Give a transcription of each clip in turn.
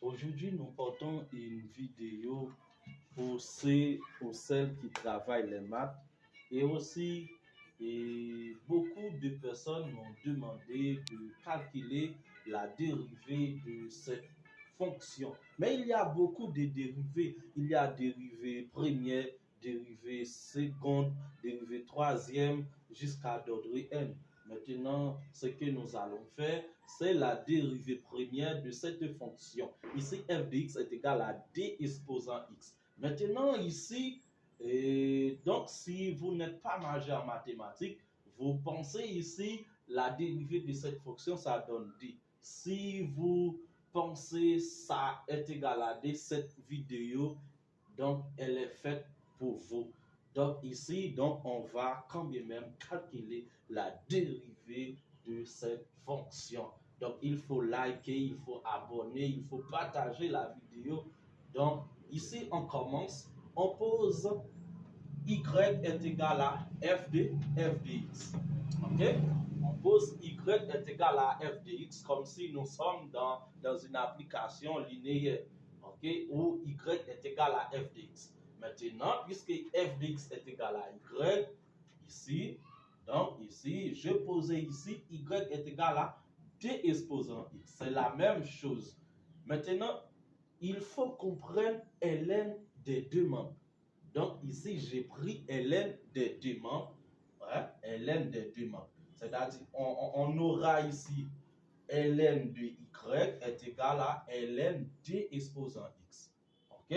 Aujourd'hui, nous portons une vidéo pour ceux ou celles qui travaillent les maths et aussi beaucoup de personnes m'ont demandé de calculer la dérivée de cette fonction. Mais il y a beaucoup de dérivées. Il y a dérivée première, dérivée seconde, dérivée troisième jusqu'à d'ordre n. Maintenant, ce que nous allons faire, c'est la dérivée première de cette fonction. Ici, f de x est égal à d exposant x. Maintenant, ici, donc si vous n'êtes pas majeur en mathématiques, vous pensez ici, la dérivée de cette fonction, ça donne d. Si vous pensez ça est égal à d, cette vidéo, donc elle est faite pour vous. Donc ici, donc on va quand bien même calculer la dérivée de cette fonction. Donc il faut liker, il faut abonner, il faut partager la vidéo. Donc ici on commence, on pose y est égal à f de x. Ok? On pose y est égal à f de x comme si nous sommes dans une application linéaire. Ok? Où y est égal à f de x. Maintenant, puisque f de x est égal à y, ici, donc ici, je posais ici, y est égal à d exposant x. C'est la même chose. Maintenant, il faut qu'on prenne ln des deux membres. Donc ici, j'ai pris ln des deux membres. Ouais, ln des deux membres. C'est-à-dire, on aura ici ln de y est égal à ln d exposant x. OK?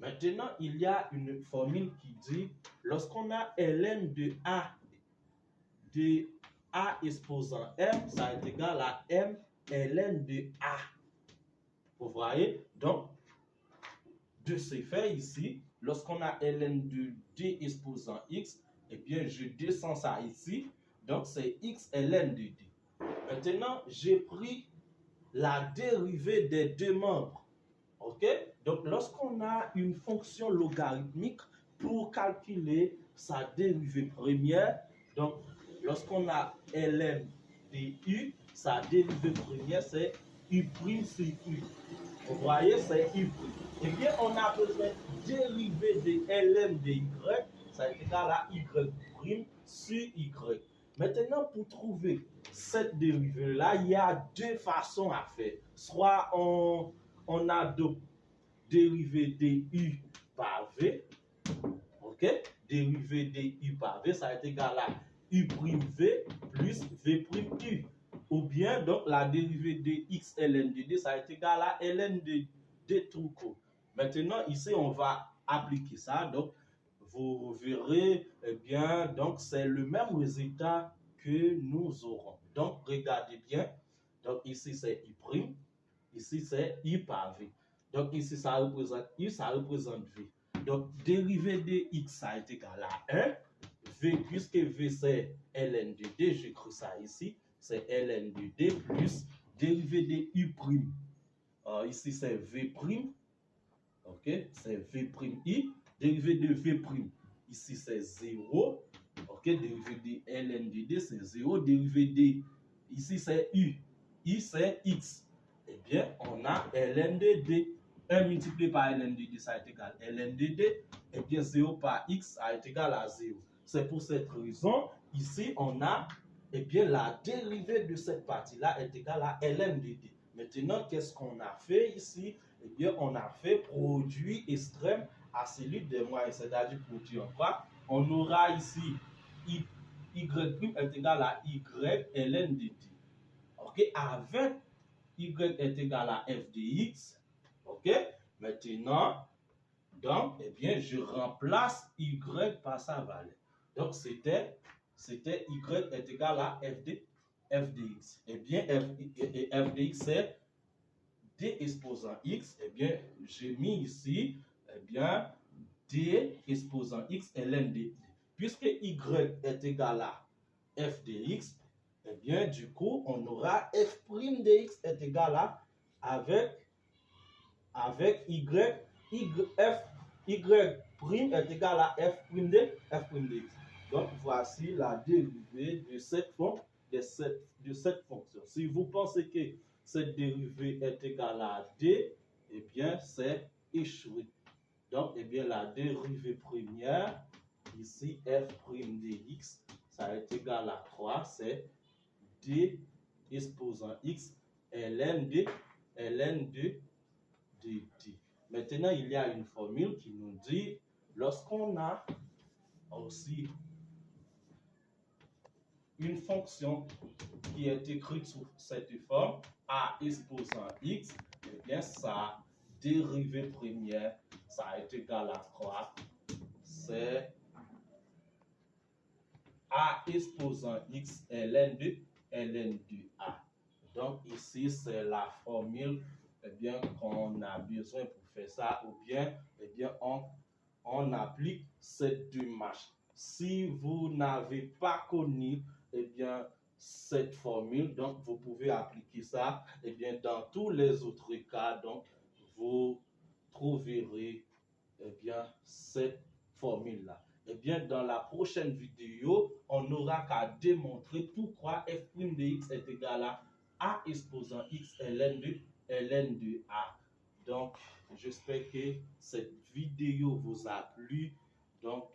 Maintenant, il y a une formule qui dit, lorsqu'on a ln de a exposant m, ça est égal à m ln de a. Vous voyez? Donc, de ce fait ici, lorsqu'on a ln de d exposant x, eh bien, je descends ça ici. Donc, c'est x ln de d. Maintenant, j'ai pris la dérivée des deux membres. OK? Donc, lorsqu'on a une fonction logarithmique, pour calculer sa dérivée première, donc, lorsqu'on a ln de u, sa dérivée première, c'est u' sur u. Vous voyez, c'est y'. Eh bien, on a besoin de dériver de ln de y, ça est égal à y' sur y. Maintenant, pour trouver cette dérivée-là, il y a deux façons à faire. Soit on adopte dérivée de u par v, ok? Dérivée de u par v, ça est égal à u'v plus v''u. Ou bien, donc, la dérivée de x ln de d, ça est égal à ln de d tout court. Maintenant, ici, on va appliquer ça. Donc, vous verrez, eh bien, donc, c'est le même résultat que nous aurons. Donc, regardez bien. Donc, ici, c'est y'. Ici, c'est i par v. Donc, ici, ça représente i, ça représente v. Donc, dérivée de x, ça est égal à 1. V, puisque v, c'est ln de d, j'écris ça ici. C'est ln de d plus dérivée de u'. Ici, c'est v'. OK? C'est v'. Dérivée de v'. Ici, c'est 0. OK? Dérivée de ln de d, c'est 0. Dérivée de... Ici, c'est u. I, c'est x. Eh bien, on a ln de d. 1 multiplié par ln de d, ça est égal à ln de d. Eh bien, 0 par x, ça est égal à 0. C'est pour cette raison, ici, on a, eh bien, la dérivée de cette partie-là est égale à ln de d. Maintenant, qu'est-ce qu'on a fait ici? Eh bien, on a fait produit extrême à celui des moyens, c'est-à-dire produit en quoi? On aura ici y' est égal à y ln de d. OK? Avec y est égal à f de x. OK? Maintenant, donc, eh bien, je remplace y par sa valeur. Donc, c'était y est égal à f de x. Eh bien, f de x, c'est d exposant x. Eh bien, j'ai mis ici, eh bien, d exposant x ln de d. Puisque y est égal à f de x, eh bien, du coup, on aura f' de x est égal à, avec y, f y' est égal à f' de x. Donc, voici la dérivée de cette fonction. Si vous pensez que cette dérivée est égale à d, eh bien, c'est échoué. Donc, eh bien, la dérivée première, ici, f' de x, ça est égal à 3, c'est d exposant x ln de d. Maintenant, il y a une formule qui nous dit, lorsqu'on a aussi une fonction qui est écrite sous cette forme, a exposant x, eh bien, sa dérivée première, ça est égal à 3, c'est a exposant x ln de a. Donc ici, c'est la formule eh bien, qu'on a besoin pour faire ça, ou bien, eh bien on applique cette démarche. Si vous n'avez pas connu eh bien, cette formule, donc vous pouvez appliquer ça eh bien, dans tous les autres cas. Donc, vous trouverez eh bien, cette formule-là. Eh bien, dans la prochaine vidéo, on n'aura qu'à démontrer pourquoi f' de x est égal à a exposant x ln de a. Donc, j'espère que cette vidéo vous a plu. Donc,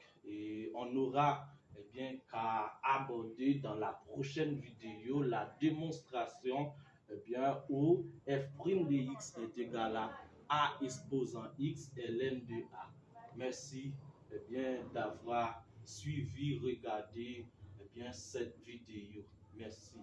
on aura eh bien, qu'à aborder dans la prochaine vidéo la démonstration eh bien, où f' de x est égal à a exposant x ln de a. Merci eh bien, d'avoir suivi, regardé eh bien, cette vidéo. Merci.